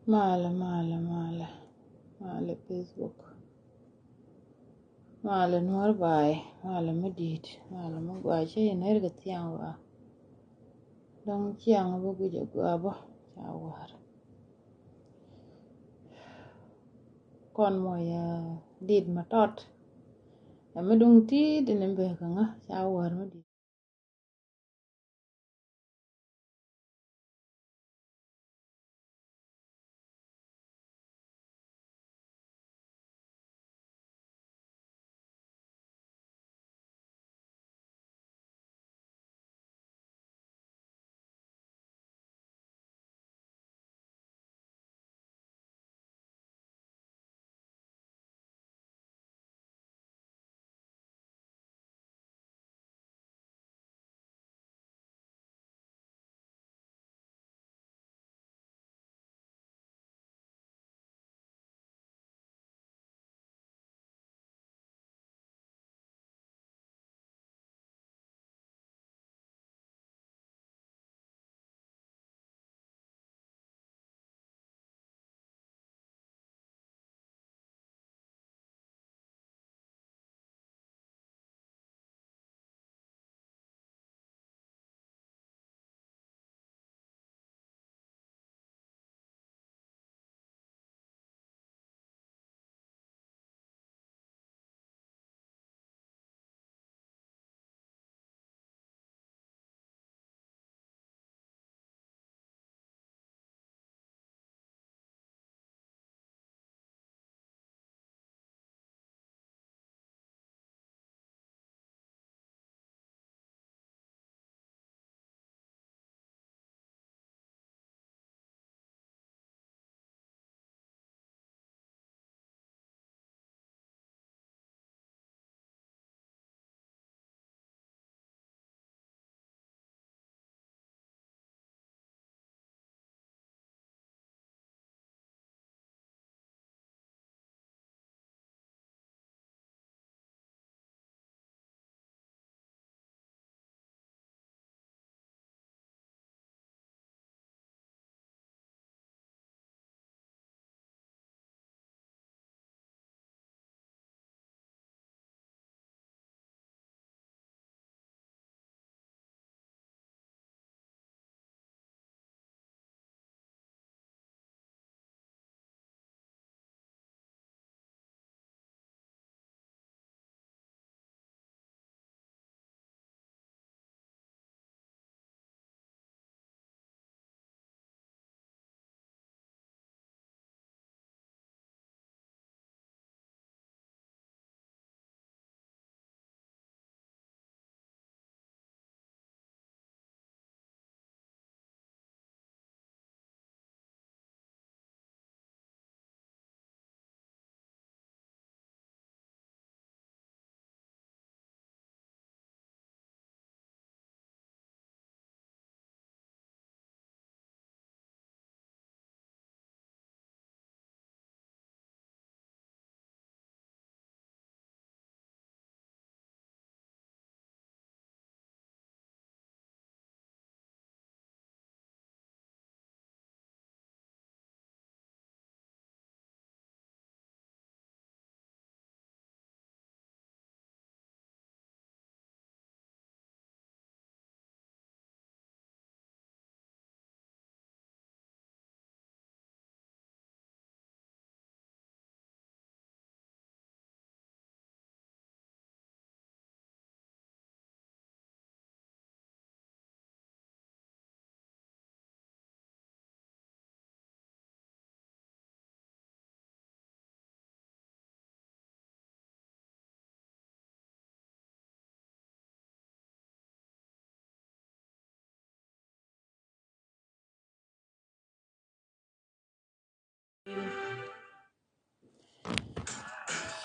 mala Facebook, mala nuar bai, mala medit, mala magwa che energa tiang wa. Dong chiang bu guja gwa bo chawar. Kon mo ya did matot. Ya medung ti dinembe ka nga chawar medit.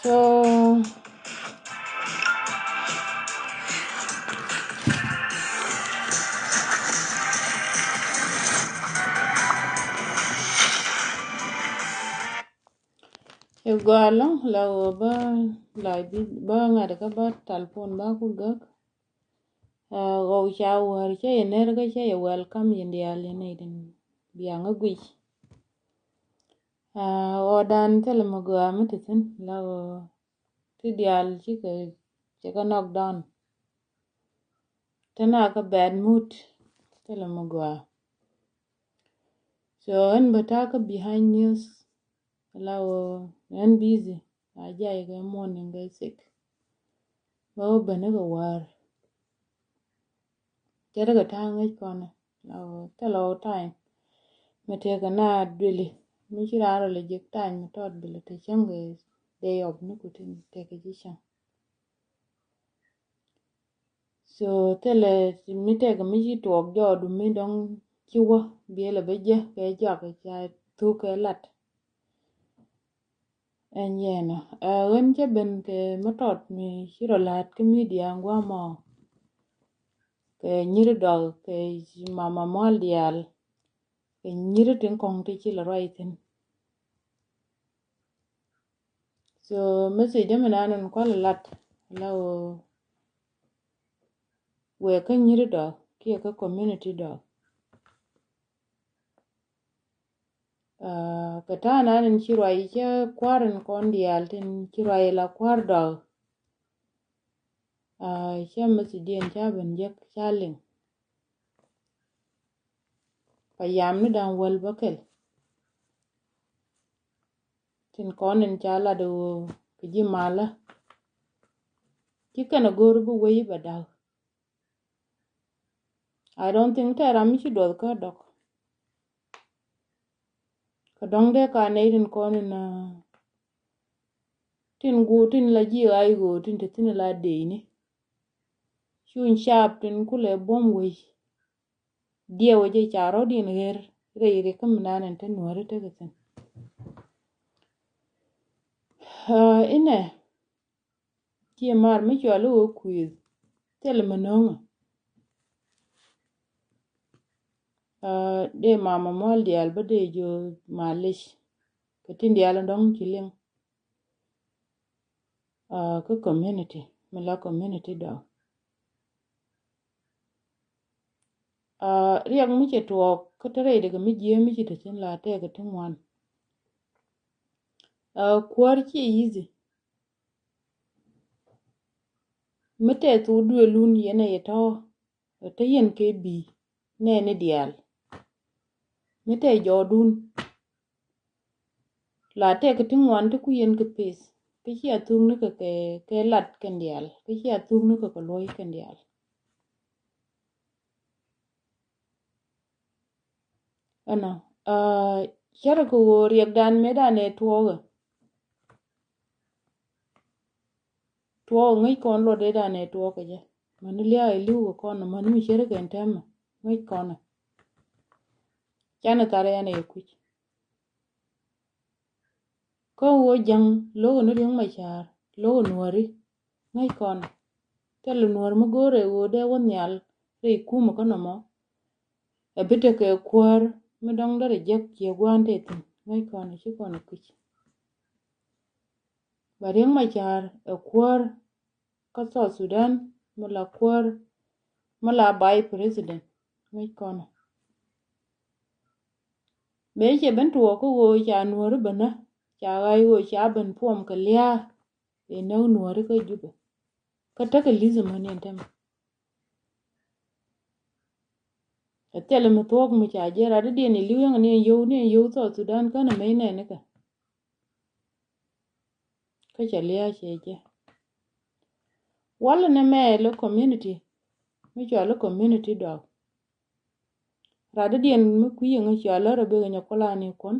So, igwalo lawo ba bi ba ngada ka ba talpon ba ku gak go chawar che energa che welcome india le ne din bianga gwi Odan tele magwa mititin law ti dial chika knock down tana ka bad mood tele magwa so en bataka behind news law en busy ajay ke morning ga sick bawo bane ga war tere ga tanga kona law telo time mete ga na dweli mi kiraro le jek time tot bile te change day of nukutin take jishan so tele mite ga mi tuok jodu mi dong chiwo biele beje ke jok cha thu ke lat en yena wen che ben ke matot mi shiro lat ke media ngwa mo ke nyiri dog ke mama mol dial ke nyiri tin kong ti chila raitin so message me nanen kwala lat law we ke nyiri dog ke community dog ka ta nanen chirwai che kwarin kon dial tin chirwai la kwar dog che message en cha ben jek chaling pa yam ni dan wel bakel tin konin chala do kiji mala kikana gor bu wei badal I don't think that I'm chi dol ka dok ka dong de ka ne tin konin na tin gu tin la ji ai go tin te tin la de ni shun sharp tin kule bom wei dia waje charo din ger re kam nanen tin wari te gatin ine ki mar mi chalo o quiz tel manonga de mama mol dial ba de jo malish ka tin dial dong kiling ka community mila community do riak mi che tuok ka tere de mi je mi che tin la te ka tin wan kwar chi easy mete tu dwe lun yene yeto te yen ke bi ne ne dial mete jodun la te ka tin wan te ku yen ke pes ke chi atung ne ke lat ken dial ke chi atung ne ka loy ken dial ana chara ko riak dan medane tuoga tuo ngai kon lo de dane tuo ke je man lia ilu ko kon man mi chere ken tem ngai kon chana tare ane kuch ko wo jang logo no ring machar logo nuori ngai kon tele nuor mo gore wo de won nyal re kuma kono mo e bite ke kwar mi dong dare jek ke gwante tin ngai kon chi kon kuch baring machar e kwar ka so Sudan mala kwar mala bai president ngai kon me che ben tuo ko wo cha nuor bana cha gai wo cha ben pom ka lia e no nuor ko jube ka ta ka lizo manen tem tele mi tuok mi cha jera de ni liwen ne yo so Sudan kana me ne ka cha lia che je wala ne me lo community mi cha lo community do rade dien mi kuye ngi cha lo be nya kola ni kon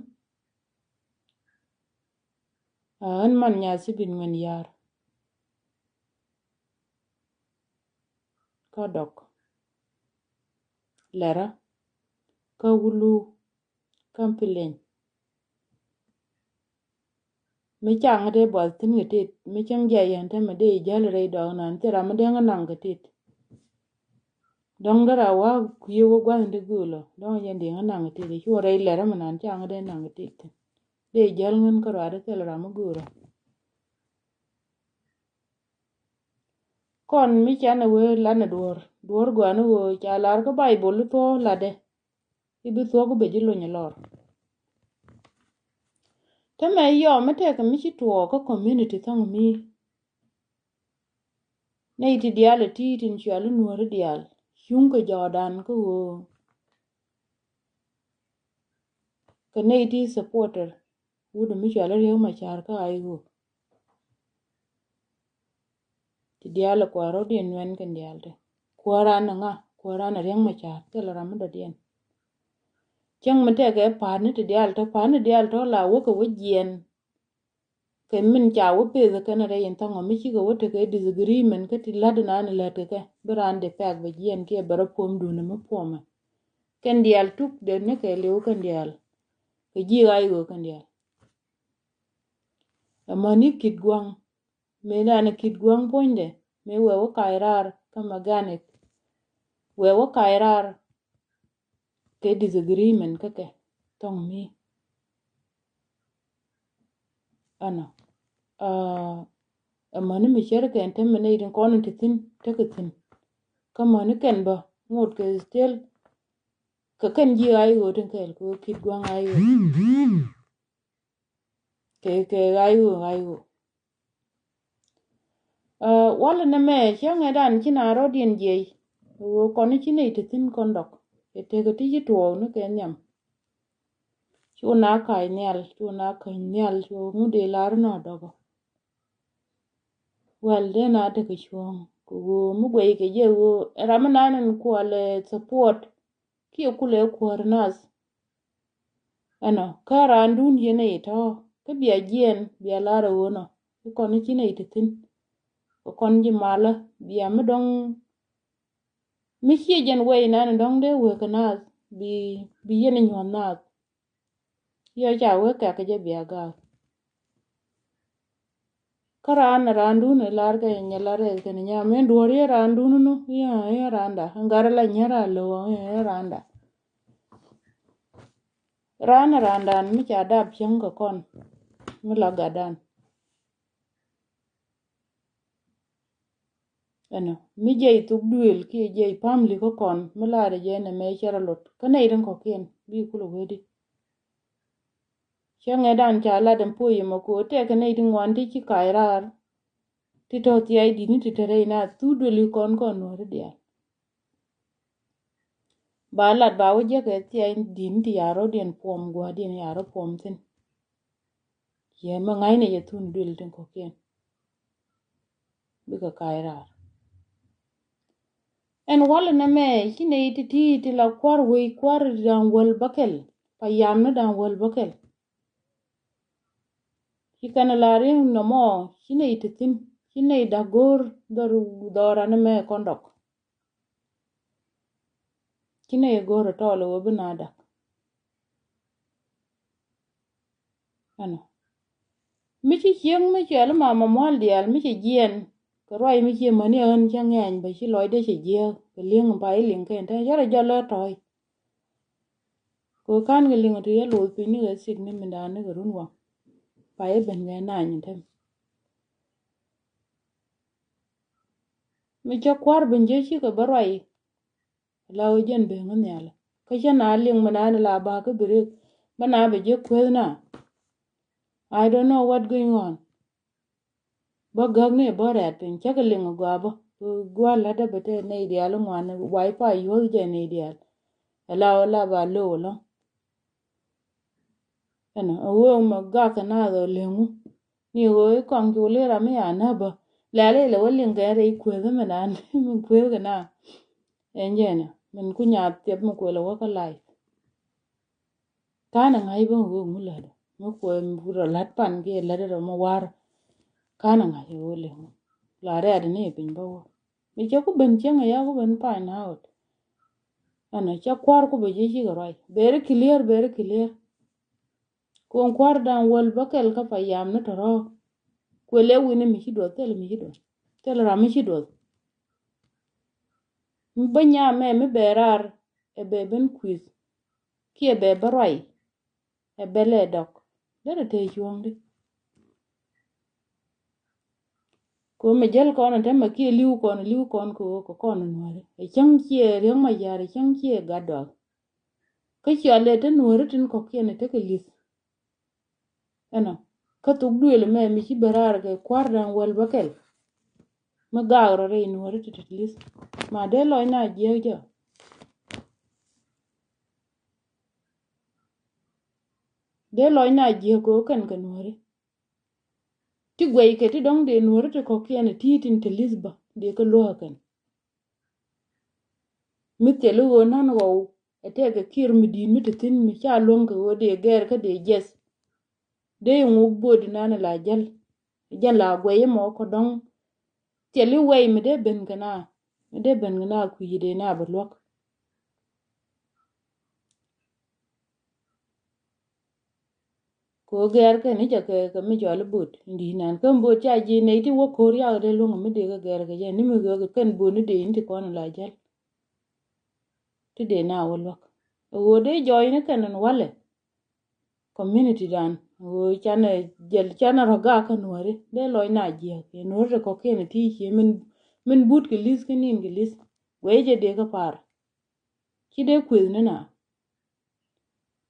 an man nya sibin men yar ka dok lera ka wulu kampilen mi chang de bol tin ngetit mi chang ja yan te me de jal re do nan te ram de ngan ngetit dong dara wa kuye wo gwan de gulo dong yan de ngan ngetit de chu re lera man chang de ngetit de jal ngan ka ra de te ram guro kon mi chane we lana duor gwanu wo cha lar ka bible to, lade ibi to ko be jilo nyalor Teme yo mete ka michi tuo ka community thong mi. Ne iti dial ti tin chialu nuori dial. Yung ka Jordan ka wo. Ka ne iti supporter. Wudu mi chialu riyo machar ka aigo. Ti dial kwa rodin wen kan dial te. Kuara na nga. Kuara na riyo machar. Kala ramada dian. Chang mete ka paani ti dial te. Paani dial to la waka wajien. Ke min cha wo pe the kana re yin tango mi chi go wote ke disagreement ke ti lad na ne let ke brande pek be yen ke baro pom du ne mo poma ken dial tuk de ne ke le ken dial ke ji ai go ken dial amani kit gwang me na ne kit gwang ponde me we wo kairar kama gane we wo kairar ke disagreement ke tong mi ana amani mi chere ke ente me ne idin kono tin te ke tin kama ne ken ba ngot ke stel ka kan ji ai go tin kel ko kit gwang ai go ke ai go wala na me chang edan kina rodien je wo kon kine tin kondok te ga ti to no ke nyam chu na kai nyal chu na kai nyal chu mu de lar no dogo wal de na te ke chu ko mu gwe ke je wo ramananen ko le support ki ku le ko nas ano kara ndun yene to ke bia jen bia lara wono ko ni kine tin ko kon ji mala bia me dong mi chi jen we na dong de we kana bi yene nyon na yo ja we ka ke je bia ga kara na randu ne lar ke nya lare ke nya men duori randu no ya randa ngara la nyara lo ya randa mi cha dab chen ko kon mi la gadan ano mi je tuk duel ki je family ko kon mi la re je ne me chara lot kana irin ko ken bi kulo wedi chen edan cha la den po yimo ko te kana irin wandi ki kairar ti to ti ai di ni ti tere na tu duel kon kon no re dia ba lat ba wo je ke ti ai din ti yaro den pom gwa din yaro pom tin ye ma ngai ne ye tun duel tin ko ken bi ka kairar en wala na me kine ti la kwar we kwar dan wal bakel pa yam na dan wal bakel kikana lari no mo kine tin kine da gor dora na me kondok kine gor to lo binada ano mi ci chieng mi ci al mama mol dial mi ci gien ko roi mi ci mani an changen ba ci loy de ci je ko ling ba i ling ken ta jara jalo toy ko kan ge ling to ye lo pi ni ge sig ni mi da ne ge runwa pa e ben ge na nyi tem mi ci kwar ben je ci ko baroi la o jen be ngun yala ka jana ling mana la ba ko bire bana be je kwena I don't know what going on. Ba gagne ba ratin chakaling gwaba gwa lada bete ne ideal ngwan wifi yo je ne ideal ala ba lo lo ana wo ma ga kana do lengu ni wo kon jule ra me ana ba le walin ga re ku da manan mun ku ga na enjena mun kunya te mu ko lo ka lai kana ngai ba wo mula da mu ko mu ro lat pan ge la ro mo war kana ngai wo lengu la re da ne pin ba wo mi je ku ben chen ya ku ben pa na out ana cha kwar ku be ji ga rai very clear ko kwar dan wal bakel ka pa yam na taro ko le wini mi do tel mi do tel ra mi do mi banya me berar e be ben quiz ki e be barai e bele dok dere te chuonde ko me jel ko na te ma ki liu kon ko nuore e chang chi e reng ma yare chang chi e gadok ka chi ale te nuore tin ko ki ne te ke lis ana ka tuk duel me mi ci berar ke kwardan wel bakel ma gawra re nuore titlis ma de loy na jejo de loy na je ko kan nuore ti gwei ke ti dong de nuore te ko kiene titin te lisba de ko lo kan mi te lo nan go ete ke kir mi din mi te tin mi cha long ko de ger ka de jes de ngu bod nan la jal la gwei mo ko dong te li wei mi de ben kana mi de ben kana ku yide na ba lok ko ger ke ni ja ke mi jol but ndi nan kan bo cha ji ne ti wo kor ya de lungu mi de ga ger ke ni mi go kan bo ni de ni ko na la jal ti de na wo lok wo de joy ne kan wale community dan wo chana jel chana roga kan wore de loy na ji ke no re ko ke ni ti che min but ke lis ke nin ke lis we je de ka par ki de kwiz ne na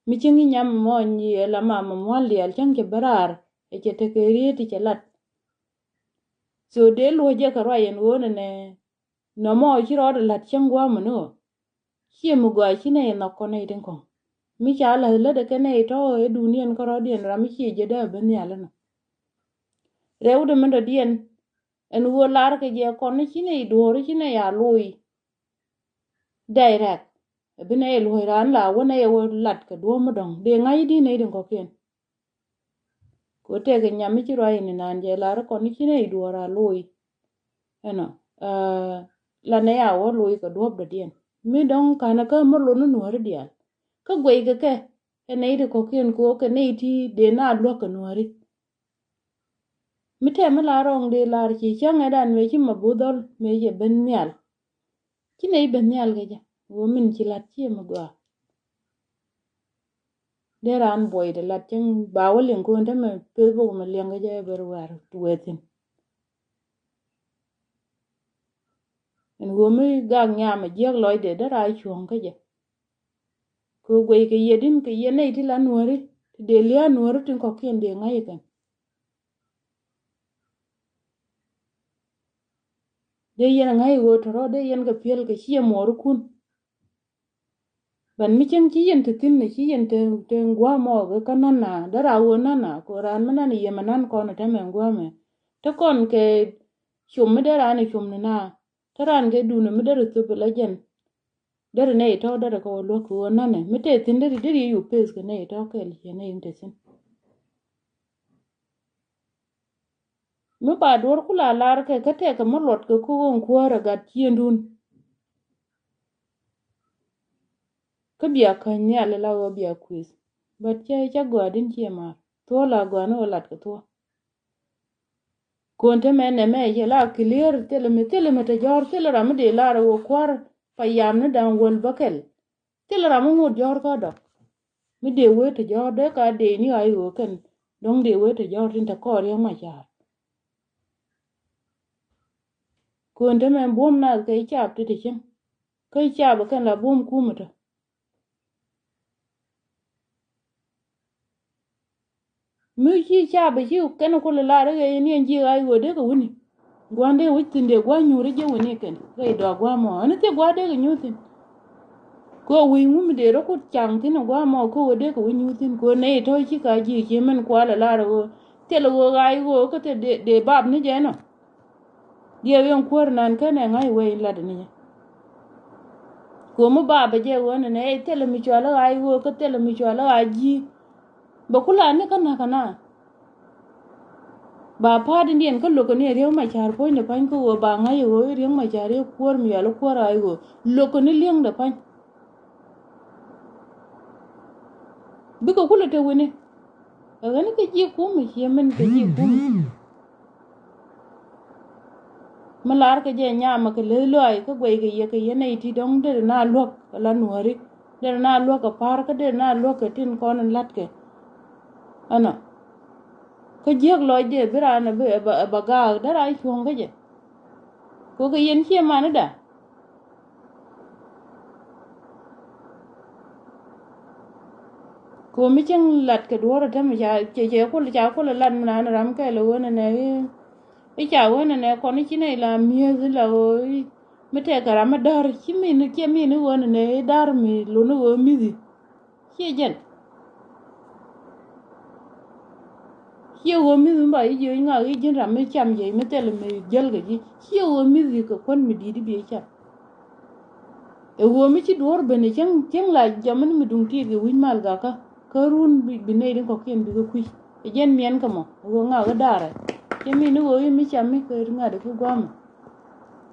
mi chingi nyam mo ni la mama mo liel chan ke barar e che te ke ri ti che lat so de lo je ka ra yen wo ne no mo chi ro de lat chen gwa mo no chi mu gwa chi ne no ko ne den ko mi cha la le de ke ne to e dunien ko ro dien ra mi chi je de ben ya la no rew de men do dien en wo lar ke je ko ne chi ne do ri chi ne ya lui direct bine e lo ran la wo ne wo lat ke do mo dong de ngai di ne den ko ken ko te ke nyami ci roi ni nan je lar ko ni chine idwara loy eno la ne ya wo loy ko dob de dien mi dong kana ka mo lo no nuor dial ka gwe ke ene ide ko ken ko ke ne ti de na lo ko nuori mi te me la rong de lar ci chang edan me ci mabudol me je ben nyal chine ben nyal ge ja wo min ci lat ci ma gwa de ran boy de lat chang ba wo len ko ndem pe bo me len ge je ber war tuwetin en wo mi gang nyama jeg loy de dara chuong ka je ko gwe ke yedin ke yene ti la nuori de lia nuori tin ko ken de ngai kan de yen ngai wo toro de yen ga piel ke chie mor kun ban mi chen chi yen te tin ne chi yen te ngwa mo ga kanana dara wo nana ko ran mana ni yemanan ko na te men ngwa me te kon ke chum mi dara ni chum na taran ge du ne mi dara tu la jen dare ne to dare ko lo ko nane mi te tin dare yu pes ke ne to ke li ne inte sin mi ba dor kula lar ke te ke mo lot ke ko on ko ra ga tiendun ke bia ka nya le la wo bia quiz bat che go din che ma to la go no lat ke to kon te me ne me ye la clear tele me te jor tele ram de la wo kwar pa yam ne dan wol bakel tele ram mo jor ko do mi de we te jor de ka de ni ai wo ken dong de we te jor tin ta ko re ma cha kon te me bom na ke chap te chen ke chap ken la bom ku mu to mi chi chap chi ken ko la re ni en ji ai wo de ko woni gwande witin de gwa nyuri je woni ken re do gwa mo ani te gwa de nyutin ko wi mu de ro ku chang tin gwa mo ko de ko nyutin ko ne to chi ka ji che men kwa la ro te lo ga ai wo ko te de bab ni je no de yon kwor nan ken ngai we la de ni ko mu baba je woni ne te lo mi chwa la ai wo ko te lo mi chwa la ji ba kula ne kana ba pa din dien ko lo ko ne rew ma char po ne pan ko ba ngai wo rew ma char e kwor mi ya lo kwor ai wo lo ko ni liang da pan bi ko kula te woni agani ke ji ku mi yemen ke ji ku malar ke je nya ma ke le lo ai ko gwe ke ye nei ti dong de na lok la nuori de na lok ka par ka de na lok ke tin kon lat ke ana ko je lo de bira na ba ga da rai chuong ke je ko ke yen che ma na da ko mi chang lat ke duoro ta mi cha ko lat na na ram ke lo wona ne i cha wona ne ko ni chine la mi la o mi te kara ma dar chi mi ni wona ne dar mi lo no o mi di chi jen chi o mi di ba i je nga i jen ram mi cham je mi te le mi jel ge ji chi o mi di ko kon mi di bi cha e wo mi chi duor be ne chang la jaman mi dung ti ge win mal ga ka run bi ne din ko ken bi ko kui e jen mien ka mo wo nga ga dare chi mi ni wo mi cham mi ko nga de ko gwa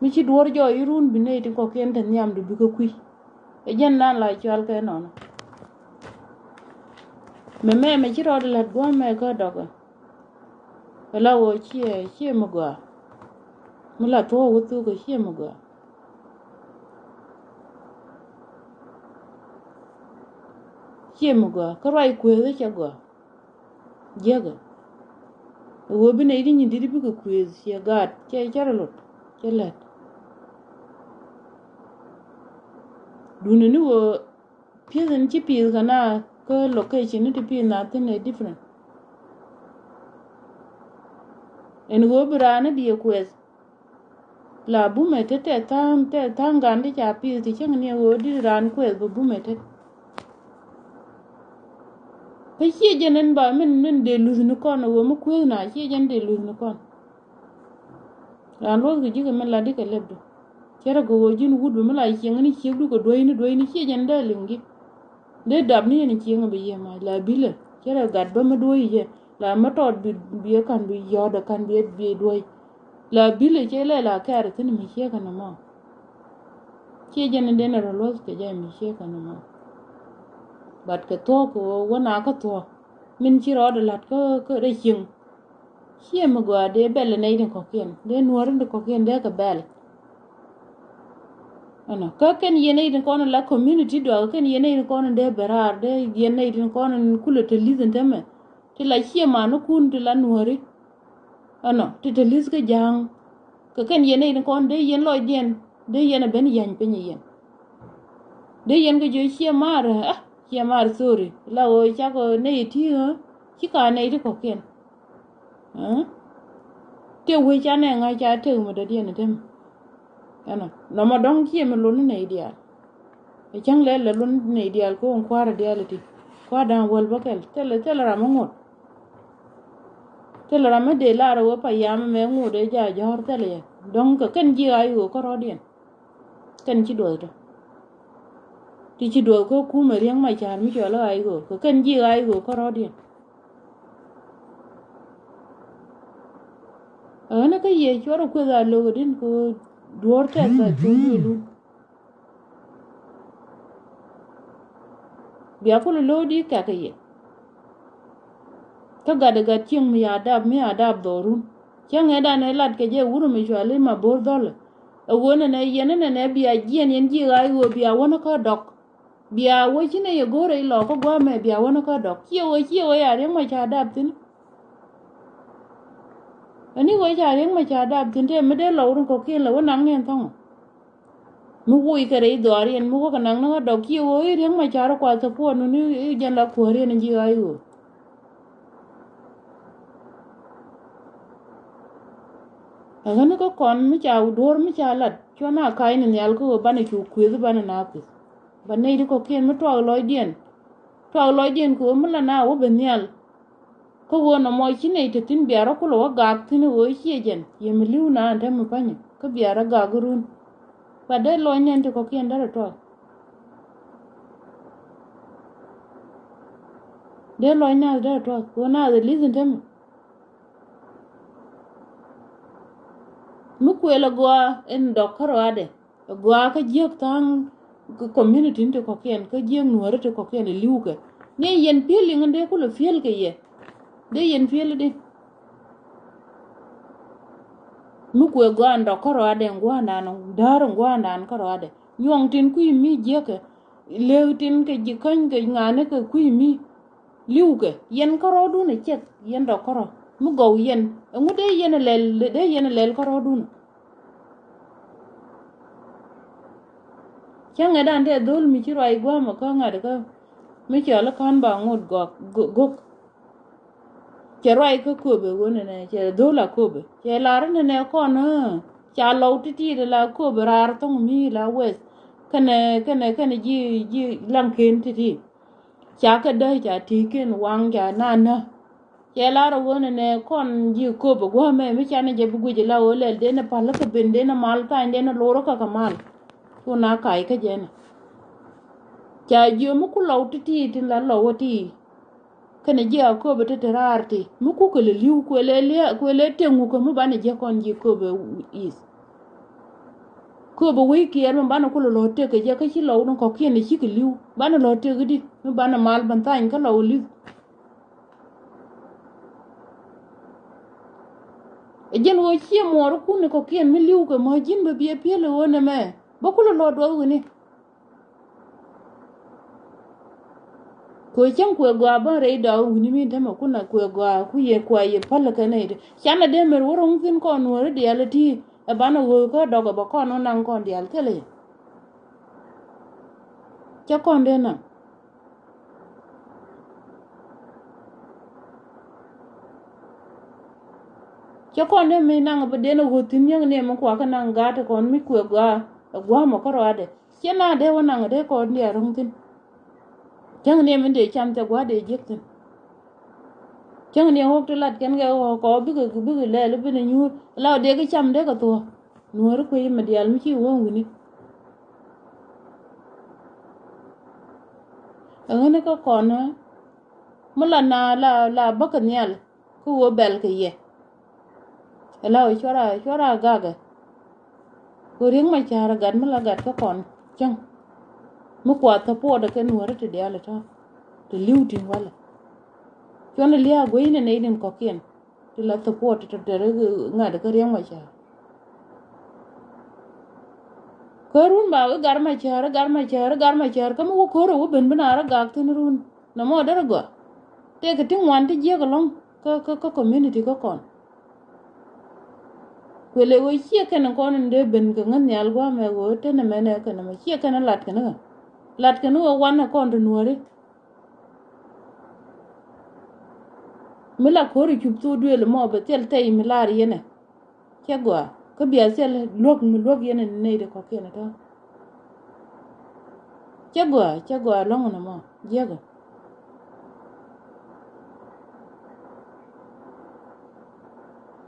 mi chi duor jo i run bi ne din ko ken tan nyam du bi ko kui e jen nan la chwal ke no me chi ro la gwa me ko dogo la wo chi mo gwa mi la to wo tu ko chi mo gwa chi mo gwa ko rai ku e che gwa jega wo bi ne din di bi ko ku e che gat che ro che let duna ni wo piezan chi piez kana ko location ni ti na tin e different en wo brana bi ko la bu mete te tan gandi cha piez ti chang ni wo di ran ko bu mete pe chi jenen ba men de luz ni kon wo mu ko na chi jen de luz ni kon ran ro gi ga men la di ka lebdo kera go wo jin wudu mala chi ngani chi du ko doini chi jen da lingi de dab ni ni chi ngabe yema la bile kera gad ba ma doyi je la ma tot bi kan bi yoda kan bi doyi la bile che le la kar tin mi che kana ma chi jen de na ro ke ja mi che kana ma bat ke to ko wona ka to min chi ro de lat ko de ching chi ma gwa de bele nei de ko ken de nuor de ko ken de ka bel ana ka ken yene de ko la community do ken yene de ko de berar de yene de ko kula te lizen teme ti la chi ma no kun ti la nuori ana ti te liz ke jang ka ken yene de ko de yen loy den de yene ben yan pe ni yen de yen ke jo chi mar chi mar sorry la o cha ko ne ti ha chi ka ne de ko ken te we cha ne nga cha te mo de den tem ana no ma dong chi me lo ne ideal e chang le lo ne ideal ko on kwara reality kwa dan wol bakel tele ra mo tele ra me de la ro pa yam me ngode ja jor tele dong ka ken ji ayu ko ro den ken chi do to ti chi do ko ku me riang ma char mi cho la ayu ko ken ji ayu ko ro den ana ka ye choro ko da lo din ko duor ta to lu biya ko lo di ka ye ka gada ga ting mi adab dorun chang eda ne lat ke je wuru mi chwali ma bor dol e wona ne yene ne biya jien yen ji ga wo biya wona ka dok biya wo chine ye gore lo ko gwa me biya wona ka dok chi wo ya re ma cha adab tin ani wo ja re ma cha adab tin te me de lo run ko kin lo nang nen tong mu wo i kare do arien mu ko nang na dok chi wo re ma cha ro kwa so po no ni jan la ko re ne ji ga yo agana ko kon mi cha udor mi cha lat chona kai ni nyal ko bane chu kwiz bane na ku bane ri ko ken mi to loy dien ko mi la na wo ben nyal ko wono mo chine te tin biara ko lo ga tin wo chi jen ye mi liu na ande mi panye ko biara ga gurun ba de lo nyen te ko ken dara to de lo nya dara to ko na de listen tem mi kwela gwa en dokoro ade gwa ka jek tang community inte ko ken ka jeng nuore te ko ken liuke ne yen pili ngande ko lo fiel ke ye de yen fiel de mi kwe gwa ndokoro ade gwa nan dar gwa nan koro ade nyong tin ku mi jeke lew tin ke jikan ke ngane ke ku mi liuke yen koro du ne chek yen dokoro mi go yen ngude yen lel koro du chang edan de dol mi chiro ai gwa ma ka ngade ka mi cha la kan ba ngot gok che roi ko be wona ne che do la ko be che la ran ne ko na cha lo ti de la ko be rar tong mi la wes kane ji lang ken ti cha ka da cha ti ken wang cha na na che la ro wona ne kon ji ko be go me mi cha ne je bu ji la o le de na pa la ka ben de na mal ka de na lo ro ka mal ko na kai ka je na cha ji mu ku lo ti la lo ti kana je ko be te rarti mu ku ko le liu ko le tengu ko mu bane je kon ji ko be is ko be wi ki er mu bane ko lo te ke je ka chi lo no ko ki ne chi ke liu bane lo te gidi mu bane mal ban tan ka lo liu e jen wo chi mo ro ku ne ko ki mi liu ko ma jin be bi pe le wona me ba ko lo do ni ko chen ko gwa ba re da wuni mi ta ma kuna ko gwa ku ye kwa ye pala ka ne de chana de mer woro ngin ko no re de ala ti e bana wo ko do go ba ko no nan ko de al tele cha ko de na cha ko de mi na ba de no go tin yang ne ma kwa ka nan ga ta kon mi ko gwa ma ko ro de chena de wona de ko de rong tin chang ne mi de cham ta gwa de jek tin chang ne hok to lat ken ga ko bi le bi ne nyu la de ga cham de ga to nuor ko yi ma dial mi chi wo nguni ngene ko kono mala na la bakanyal ku wo bel ke ye la o chora gaga ko ring ma chara gad mala gad ko kon chang mu kwa ta po da ke nuor te dial ta te liutin wala chona lia go ine ne din ko kien te la ta po te re ngada ke ring ma chara korun ba gar ma chara kamu ko koro wo ben binara gak tin run na mo dara go te ke tin wan ti je ko long ko community ko kon kwele wo chie ken kon nde ben ke ngan yal gwa me go te ne mene ke na chie ken lat ken wo wan kon to nuore mila kori chup tu dwe le mo be tel te milar yene ke gwa ko bia sel lok yene ne de ko ken ta ke gwa long na mo jego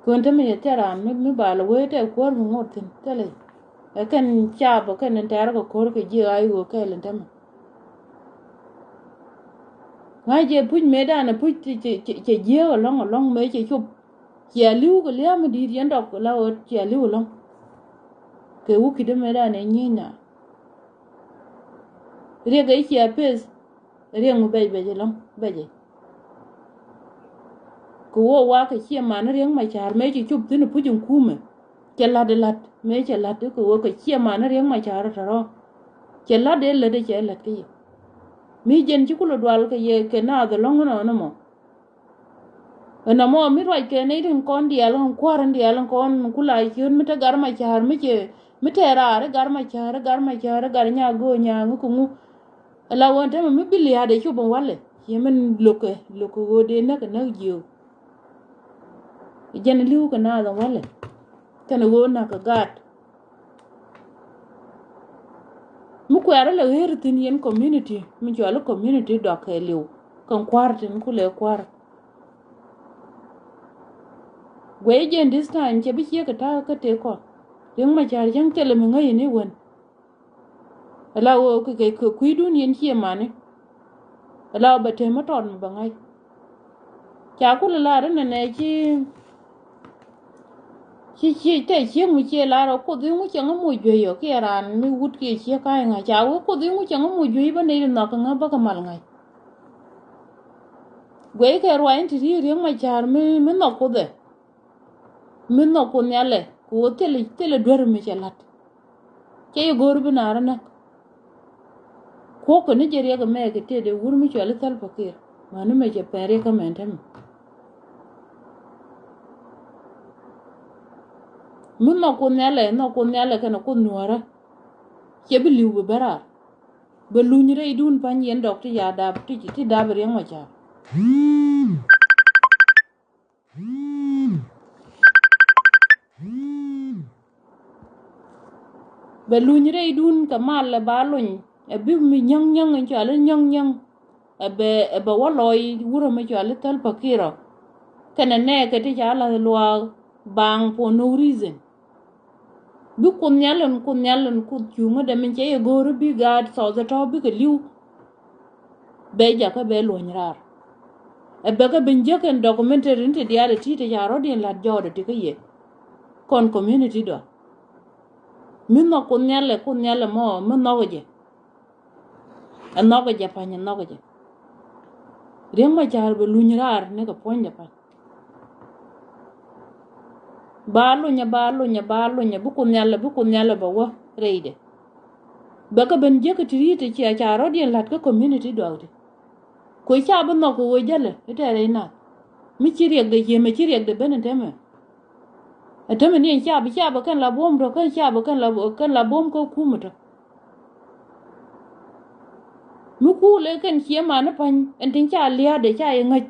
kunta mi tera mi bala we te kor mu ngotin tele e kan chaba kan tera ko kor ke ji ai go ke len tam ngai je puj medan puj che je long me che chup che liu ko le mi di yen dok la o che liu long ke u ki de medan e nyina re ga che pes re mu be je long be je ko wo wa ke che man re ma char me che chup tin pujun kume che lat me che lat ko wo ke che man re ma char ro che lat de le de che lat ke mi jen ci kulo dwal ke ye ke na de long no mo na mo mi roi ke ne din kon dial on kwaran dial kon kula yun mi ta gar ma char mi te ra gar ma char gar nya go nya ngu ngu la won te mi bili ya de chu bon wale ye men loke go de na ke na jiu jen liu ke na da wale tan go na ka gat mu kwara la wer tin yen community mi jwalo community do ke liu kan kwartin kule kwar gwe jen this time che bi che ka ta ka te ko ring ma char jang tele mi ngai ni won ala wo ke ku dun yen che mane ala ba te ma ton ba ngai cha ku la ran ne chi te che mu che la ro ko du mu che mu jwe yo ke ran mi wut ke che ka nga cha wo ko du mu che mu jwe ba ne no ka nga ba ka mal ngai gwe ke ro en ti ring ma char mi no ko de mi no ko nyale ko tele dwar mi che lat ke yo gor bi na na ko ne jere ga me ke te de wur mi che tal fakir ma ne me che pere ka men tem mi no ko nyale ke no ko nuara ke bi liu be bara be lunyre idun pan yen dok ti ya dab ti dab riang ma cha be lunyre idun ka mal le ba luny e bi mi nyang nyang en cha le nyang nyang e be waloi wuro me cha le tal pakiro kana ne ke ti cha la lwa bang for no reason bi kun nyalen ku chunga de min che e goro bi gad so the to bi ke liu be ja ka be lunyrar e be ka bin je ken documentary inte dia de ti te ya rodin la jode ti ke ye kon community do min no kun nyale mo min no je en no je pa ni no je reng ma jar be lunyrar ne ka ponja pa ba lunya bu kun nyale ba wo reide be ka bin je ka ti te ya rodin la ka community do de ko cha bu no ko wo jale ite re na mi chiriek de ye me chiriek de benen teme ateme ni cha ba kan la bom do kan cha ba kan la bom ko kumuto mu ku le kan che ma na pan en tin cha lia de cha ye ngaj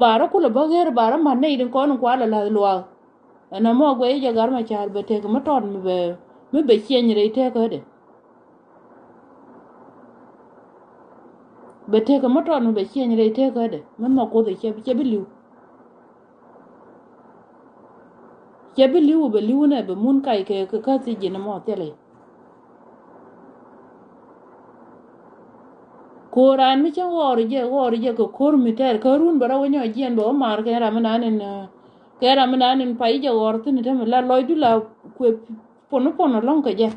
bara ku le ba ger bara ma ne din ko kwa la lwa na mo gwe je gar ma cha be te ko ton mi be chen re te ko de be te ko ton be chen re te ko de man no ko de che bi liu be liu ne be mun kai ke ka ti je na mo tele koran mi chen wor je ko kor mi ter ko run bara wonyo jien bo mar ke ra mananen pai je wor tin te la loy du la ku pono long ke je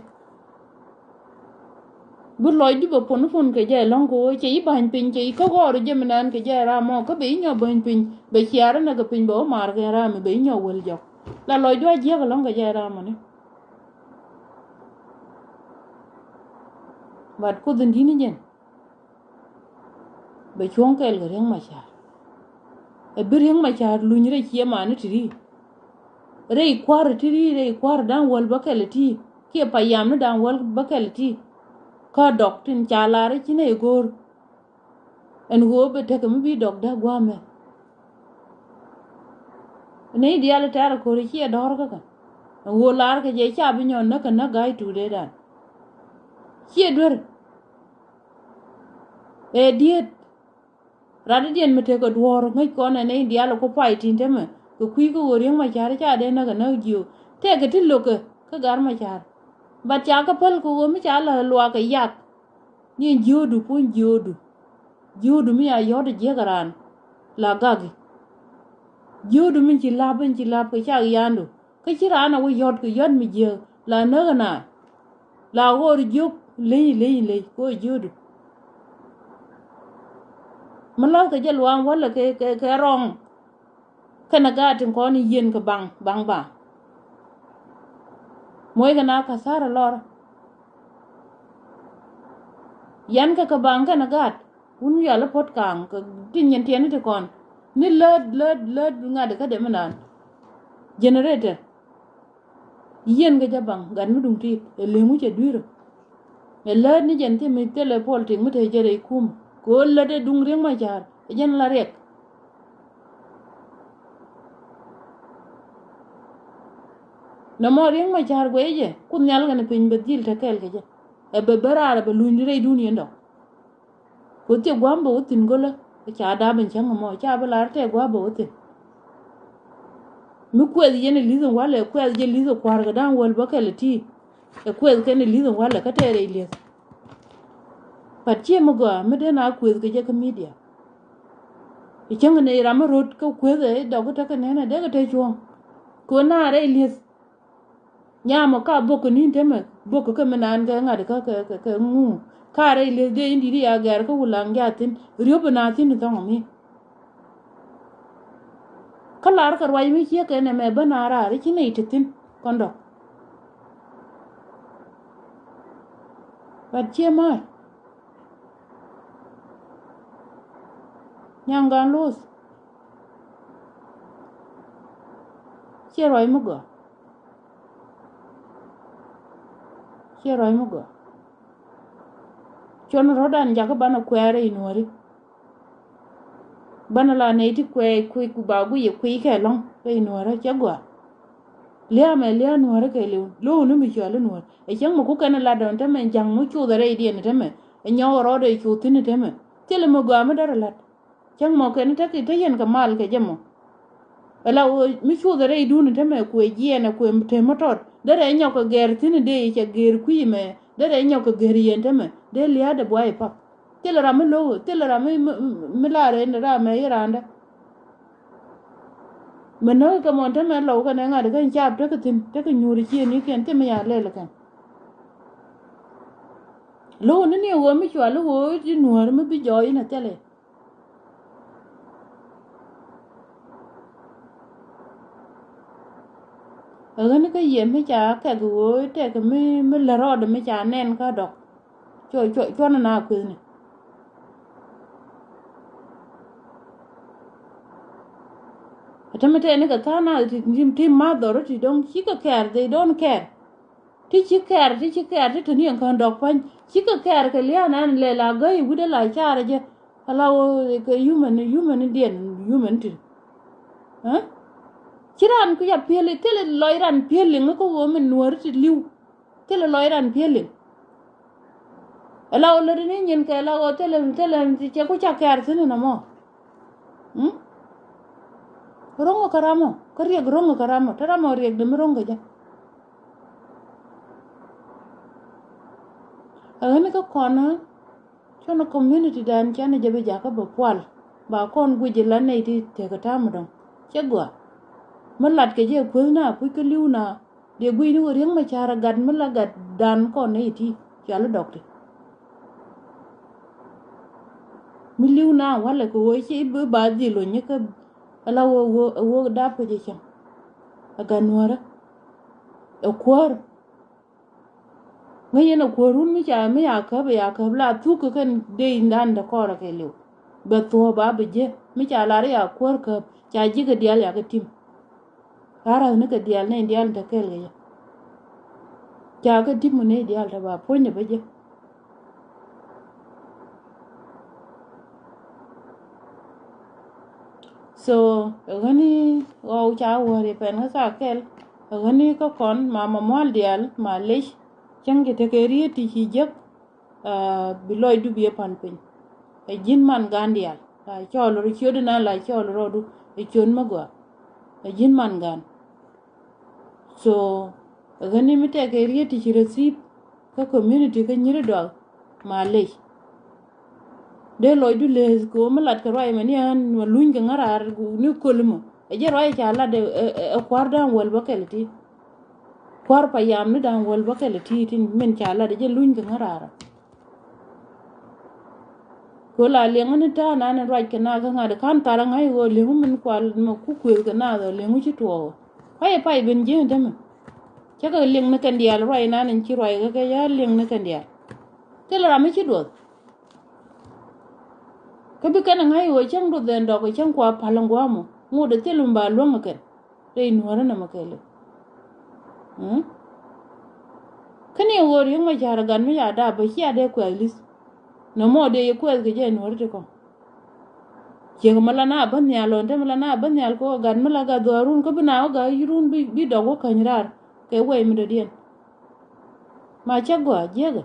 bu loy du bo pono ke je long ko che i ban pin che ko wor je manan ke je ra mo ko be nyo ban pin be chiara na ke pin bo mar ke ra mi be nyo wel jo la loy du je ko long ke je ra mo ne bat ko din dini jen be chon kel ga reng ma cha e bir reng ma cha lunyre chi ma ne tri rei kwar dan wal bakalati ke payam na dan wal bakalati ka dok tin chalare chine gor en go be te kam bi dok da gwame ne dial tar ko ri chi dor ka wo lar ke je cha bi nyon na ka na gai tu de dan chi dor e diet radi dien mete ko dwor ngai ko na ne dial ko pai tin te me ko kui ko reng ma char cha de na ka na jiu te ke ti lo ka gar ma char ba cha ka pal ko mi cha la lwa ka yak ni jodu pun jodu mi ya yod je garan la gagi jodu min ci lab ka cha yandu ka ci rana wo yod ko yod mi je la na na la wor juk le ko jodu mala ka je lwan wala ke rong kana gatin ko ni yen ka bang ba moy ga na ka sara lor yan ka bang kana gat un ya la pot kang ka tin yen tiene te kon ni led nga de ka de manan generator yen ga jabang gan mu dum ti e le mu che duiro e led ni jen ti mi tele polting mu te jere kum ko le de dung reng ma jar e jen la rek na mo reng ma jar go je kun nyal ga ne pin be dil te kel ga je e be berara be lundi duni ndo ko te gwambo tin gola cha da ben chang mo cha be lar te gwabo tin mi kwel yene lizo wala kwel je lizo kwar ga dan wal bakale ti e kwel kene lizo wala ka tere ile pat che mo go me de na kwel ga je ka media e chang ne ra ma rot ko kwel e do ko ta ka ne na de ga te chuo ko na re ile nya mo ka boko ni te me boko ka me nan ga ngad ka ngu ka re ile de indi ri ya gar ko ulang ya tin ryo bana tin to mi kalar karwai mi chia ke ne me banara ri chine ititin kondo bat chia ma nyangan lus chia roi mugo chon rodan jaka bana kwere inori bana la ne ti kwe ku ba gu ye kwe ke long pe inora chagwa lia me lia nuora ke lo no mi chala nuora e chang mo ku kana la don ta men jang mu chu da re di ne ta me e nyaw ro de chu tin ta me tele mo ga ma dar la chang mo ke ne ta ki ta yen ka mal ke jamo ala mi chu da re du ne ta me ku e ji na ku te motor da re nyaw ka ger tin de che ger ku me da re nyaw ka ger yen ta me de lia de boy pa tele ra me lo tele ra me la re ne ra me iranda mình nói cái món thế mà lâu cái này ngài được cái chạp đó cái nhiều đi chia ní kiện thế mà nhà lên là cái lâu nó nhiều quá mới chua lâu chứ nuôi mới bị giỏi nè thế này ở cái gì mới chả cái gối cái mới là rồi mới chả nên cái đọc cho nó nào cứ này Ata mate ne ka kana ti mother ti don't chika care they don't care ti chika care ti ni kan dok pan chika care ka lia nan le la ga yu de la chara je ala ka human human ti ha chiran ku ya pele tele loiran pele ngako wo men nuar ti liu tele loiran pele ala le ni nyen ka ala tele ti che ku cha care tin na mo rongo karamo kariya rongo karamo taramo riek de rongo ja agane ka kona chono community dan chane jabe jaka ba kwal ba kon guje la nei ti te ka tamdon chegwa malat ke je kulna pu ke liuna de gui ni rieng ma chara gad mala gad dan kon nei ti chala dokte mi liuna wala ko wo chi ba di lo nyaka ala wo da pe je cham aga nuara e kwor ngayen e kworun mi cha mi ya ka la tu ko kan de ndan da ko ra ke lu be to ba be je mi cha la ya kwor ka cha ji ga dial ya ga tim ara ne ka dial ne dial da ke le cha ga tim ne dial da ba po ne be je so gani o cha wo re pen sa kel gani ko kon mama mol dial ma lech change te ke ri ti hi jek biloy du bi pan pen e jin man gandial la cholo ri chodu na la cholo rodu e chon magwa e jin man gan so gani mi te ke ri ti receive ka community ka nyire dol ma lech de loy du les ko malat ka roy mani an luñ ga ngarar ni kolmo e je roy cha la de e kwardan wol bakelti kwar pa yam ni dan wol bakelti tin men cha la de je luñ ga ngarar ko la le ngani ta na ne roy ka na ga ngade kan tara ngai wo le mun kwal mo ku ku ga na do le mu ci to pai ben je dem cha ga leng na kan dial roy na ne ci roy ga ya leng na kan dial te la mi ci do kabi kana ngai wo chang do den do ko chang kwa palangwa mo ngo de telum ba lo ngaken re nuara na makele kani wo ri ma jara gan mi ya da ba hiya de ko lis no mo de ko ga je nuara de ko je mala na ban ya lo de mala na ban ya ko gan mala ga do run ko bina ga yurun bi do ko kanrar ke we mi de dien ma chagwa je ga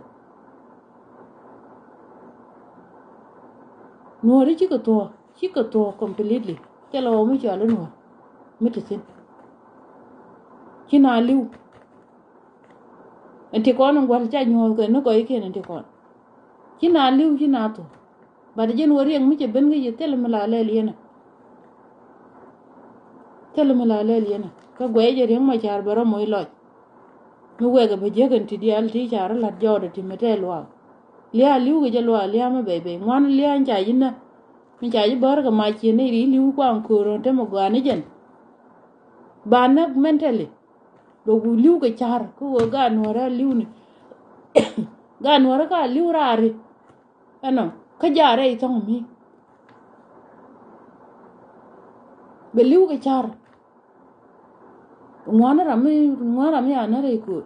nuori chi ka to completely tela o mi chala nuor mi tisin kina liu enti kon ngwal cha nyor ko no ko iken enti kon kina liu kina to bad jen wori ang mi che ben ga tela mala le liena ka gwe je reng ma char baro moy loj mi wega be jegen ti dial ti chara la jode ti metelwa lia liu ga lwa lia ma bebe ngwan lia nja yina mi cha ji bar ga ma chi ne ri liu kwa ko ron te mo ga ne jen ba na mentally do gu liu ga char ko ga no ra liu ni ga no ra ka liu ra ri ano ka ja re tong mi be liu ga char ngwana ra mi ana re ko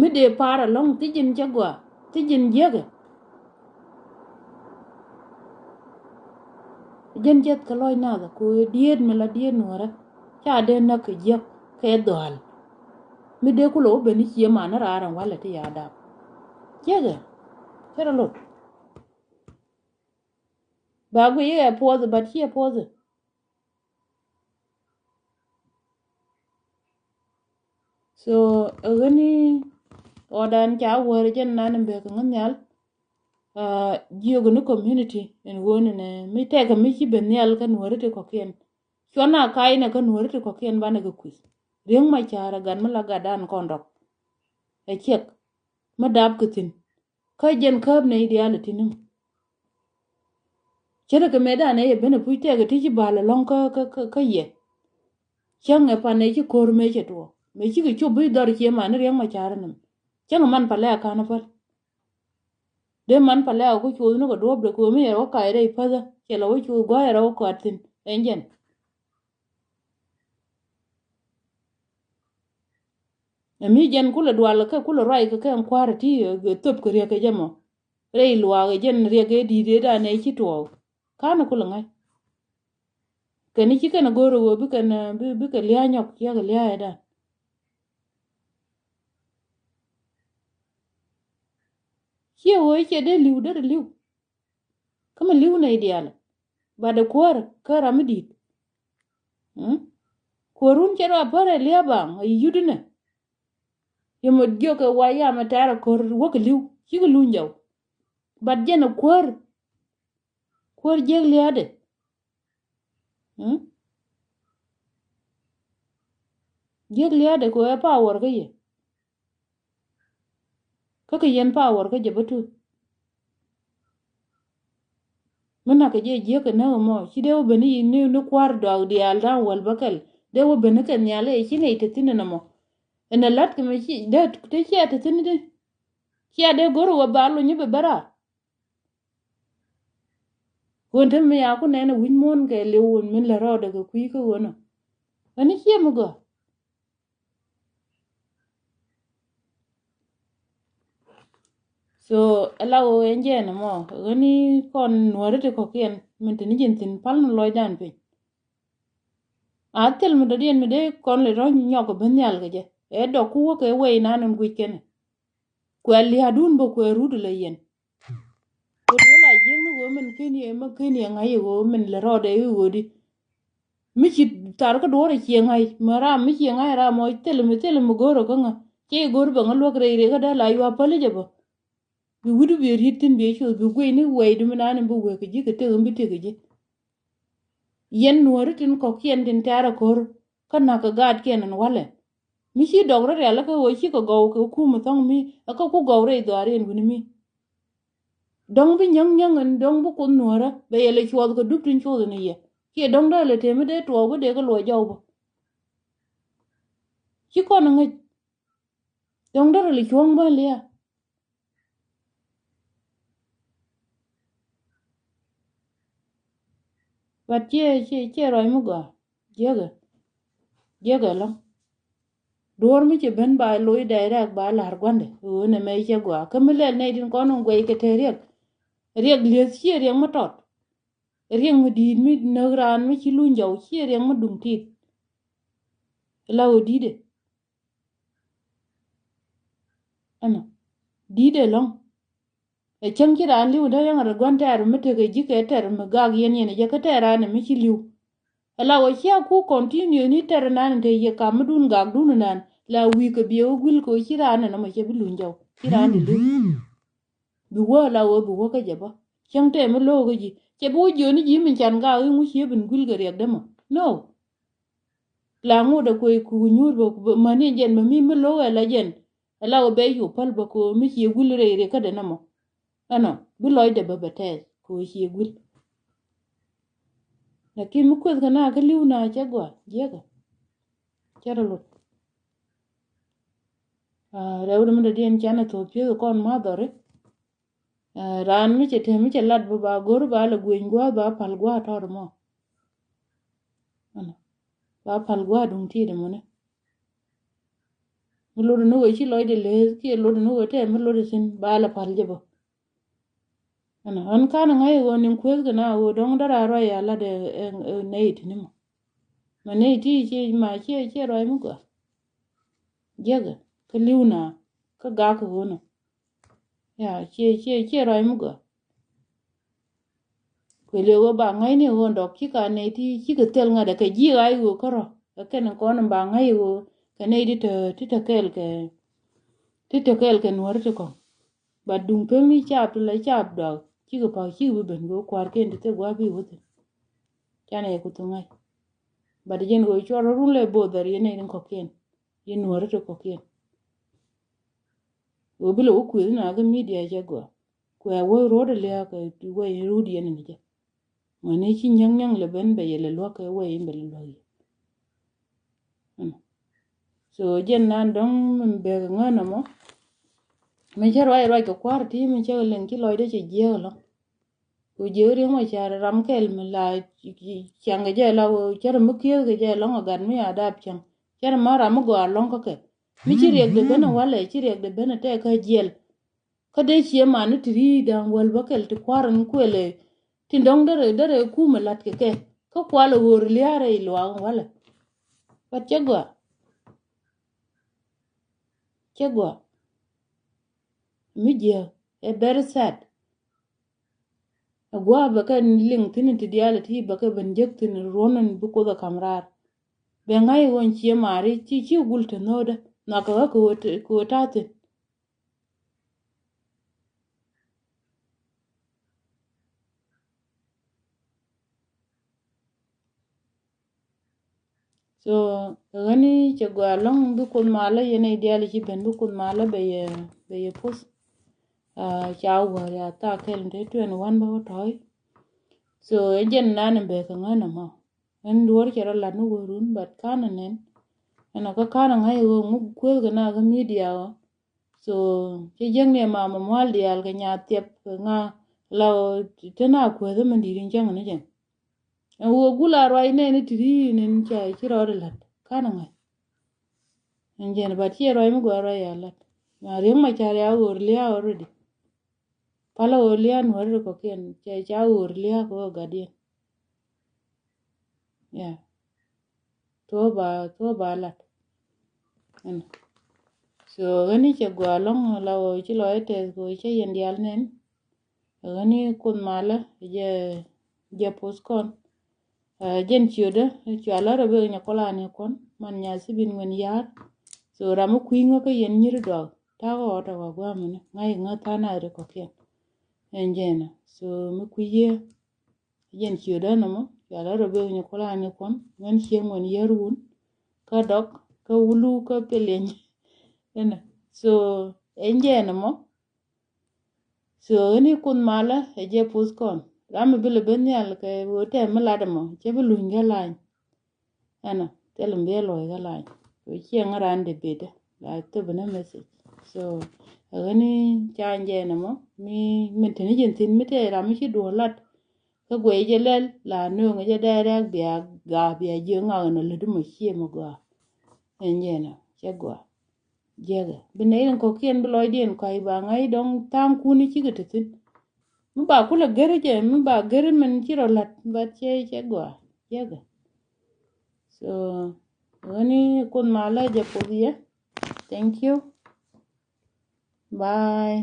mi de para long ti jin chagwa ti jin jega jen jet ka loy na da ko diet me la diet nuora cha de na ke je ke dol mi de ku lo be ni chi ma na ra ran wala ti ya da jege chero lo ba gu ye pause but here pause so gani odan cha wore jen nan be ka nganyal jiyogo ni community en woni ne mi teka mi chi ben yal kan wore te kokien chona kai na kan wore te kokien bana ga kwis rieng ma chara gan mala gadan kondok e chek ma dab kutin ka jen kab ne ideality nim chere ke meda ne ye bene puite ga ti bala long ka ye chang e pa ne chi kor me che to me chi ke chu bi dor che ma ne rieng ma chara nim chang man pale ka na pal de man pale ko chu no ko dob de ko mi ro kai re pa da che lo chu go ro ko atin enjen mi jen kula dwal ka kula rai ka kan kwara ti top ko riya ke jamo rei lwa ga jen riya ke di de da ne chi to kana kula ngai ke ni chi kana goro go bi kana bi ka liya nyok ya ga liya da chi wo che de liu kama liu na ideal ba da kwar ka ramdi korun chero apare liya bang yudune yemo gyo ka waya ma tara kor wo ka liu chi ga lunjaw bad jen kwar jeg liya de jeg liya de ko ya power ka ye kaka yen power ka jabatu mena ka je ka na mo shi de wo beni ni kwar dog di aldan wal bakal de wo beni ka nyale shi ne ite tin na mo ena lat ka me shi de te shi ate tin de shi ade goro wa balo ni be bara wonte me ya ku ne na win mon ke le won min la ro daga ku ka wono ani shi mu go so ala wo enje na mo gani kon nuore te ko kien min tin jin tin pal no loy dan pe atel mi dodien mi de kon le ro nyoko ben yal ge e do ku wo ke we na nun gu ken ku ali adun bo ku rudu le yen ko dola jeng no go men ken ye ma ken ye ngai go men le ro de go di mi chi tar ko dore chi ngai mara mi chi ngai ra mo tel mi goro ko nga che goro ba ngalo gre re ga da la yu apale je bo bi wudu bi ritin bi chu bi gwe ni we du mi na ne bu we ke ji ke te mbi te ke ji yen nuore tin ko kien tin tara kor kana ka gad kenan wale mi chi dogro re la ko wo chi ko go ko ku mu tong mi aka ku go re do are nguni mi dong bi nyang an dong bu kun nuora be yele chwod ko dup tin chwod ne ye ki dong da le teme de to go de ko lo jaw bo chi ko na ngi dong da le chwong ba le ya ba che ro mu go je ga lo dor mi che ben ba lo de ra ba lar gwande o ne me che go ka mi le ne din ko no go ke te riek liet chi riek ma tot riek ma di mi na ran mi chi lu jaw chi riek ma dum tit la o di de ana di de long e chang ki ran liu da yang ra gwan tar mi te ge ji ke ter mi gag yen yen je ke ter an mi chi liu la o chi ku continue ni ter nan te ye kam dun gag dun nan la wi ke bi o gul ko chi ran na ma che bi lu jaw chi ran de lu bi wo la o bi wo ke je ba chang te mi lo ge ji che bu jo ni ji min chan ga ngu chi bin gul ge riek de mo no la ngu da ko ku nyur bo ma ni jen ma mi lo la jen la o be yu pal ba ko mi chi gul re re ka de na mo ano bi loy de ba betes ko chi gul lakin mu kwet kana ka liu na che gwa jega chero lo rew de dien chana to pye kon ma dore ran mi che te mi che lat ba gor ba la gwen gwa ba pal gwa tor mo ano ba pal gwa dum ti de mo ne mi lo no we chi loy de le ki lo no we te mi lo de sin ba la pal je bo ana an kana ngai go nin kwel gana wo dong dara ro ya la de neit ni ma neiti che ro mu go jega ka liuna ka ga ka wono ya che ro mu go kwele wo ba ngai ni wo ndok ki ka neiti ki ka tel ngada ka ji ai go koro ka ken ko no ba ngai wo ka neiti te kel ke nuar te ko ba dung pe mi chap la chap dog chi ko pa chi bu ben go kwar ken te gwa bi wote chane ku to ngai ba de jen go choro run le bo dar ye ne ko ken ye nuar te ko ken o bi lo ku na ga media je go ko ya wo ro de le ka tu wo ye ru di ne je ma ne chi nyang nyang le ben be ye le lo ka wo ye be le lo ye so jen nan dong be ngana mo me cher wai ko kwar ti me che len ki loide che je lo ku je ri mo char ram kel me la chang je la wo cher mu kiel ge je lo gan mi adap chang cher ma ram go along ko ke mi chi rek de bena wala chi rek de bena te ka jel ka de chi ma ni tri dan wal ba kel ti kwar ni kwele ti dong dere ku me lat ke ka kwalo wor liare lo wala pat chegwa mi je e very sad agwa baka ling tin ti diala ti baka ban jek tin ronan bu ko da kamrar be ngai won chi mari chi gulta noda na ka ko tate so gani che gwa long bu ko mala yene diala chi ben bu ko mala be ye pos cha wa ya ta kel de 21 ba toy so ejen nan be ka ngana ma en duor chero la no worun but kana nen ana ka kana ngai wo mu ko ga na ga media so che jeng ne ma mwal dial ga nya tiep nga la tena ko da man dirin jang ne jen wo gula roi ne ni tri ne cha chi ro de lat kana ngai en jen ba chi roi mu go roi ya lat ma re ma cha ya wor lia already pala wo lia no ro ko ken cha wor lia ko ga dia ya to ba lat so gani che gwa long la wo chi lo ete go che yen dial nen gani kun mala je poskon jen chioda chala robe nya kola ne kon man nya sibin wen yar so ramu kwingo ka yen nyir dog ta go ta go gwa mene ngai ngata na re ko ken enjena so mu kuye jen chioda no mo chala robe nya kola ne kon wen chien wen yarun ka dok ka wulu ka pelen ena so enjena mo so ni kun mala je puskon ramu bile benyal ke wote melada mo je bulu ngelain ana telum be lo ngelain ko chien ran de bede la to bena message so agani chanje na mo mi menteni jentin mite ramu chi do lat ka gwe je lel la no nge dere bia ga bia je nga no le dum chie mo ga enjena chegwa jega binayin ko kien bloy dien kai ba ngai dong tang kuni chi gitetin mu ba kula gere je mu ba gere men chiro lat ba che gwa jega so wani kun mala je podie thank you bye